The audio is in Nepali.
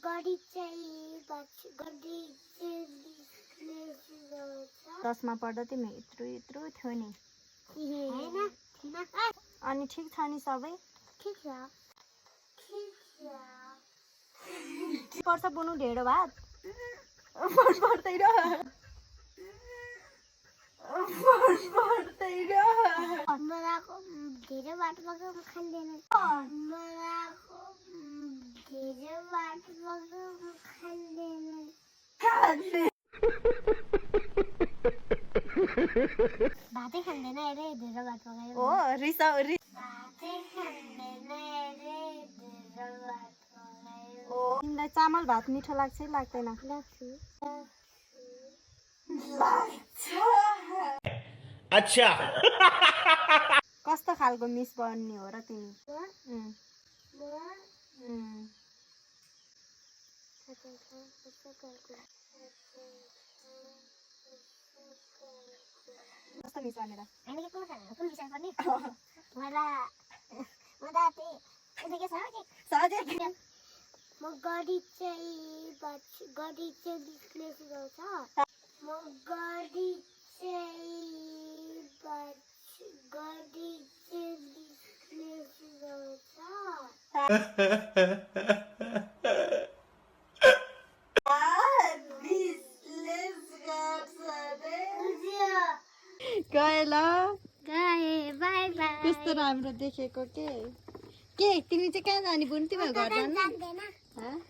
गडी चाहिँ गडी चाहिँ दसमा पढ्दा तिमी यत्रो यत्रो थियो नि हैन थिन अनि ठिक छ नि सबै ठीक छ पर्छ बुनु ढेडो भात पर्दैन मलाको धेरै बाटो पक्का खाँदैन मलाको धेरै बाटो पक्का खाँदैन भातै खाँदैन अरे धेरै बाटो पकायो हो रिसा भातै खाँदैन अरे धेरै बाटो पकायो तिमीलाई चामल भात मिठो लाग्छ कि लाग्दैन अच्छा कस्तो खालको मिस बन्ने हो र तिमी कस्तो मिस बनेर हामी के कुन विषय पर्ने मलाई म त त्यही के छ सहजै म गडी चाहिँ बिजनेस गर्छ म गडी चाहिँ बिजनेस गर्छ गए ल गए बाई बाई कस्तो राम्रो देखेको के तिमी चाहिँ कहाँ जाने बुन तिमी घर जानु जान्दैन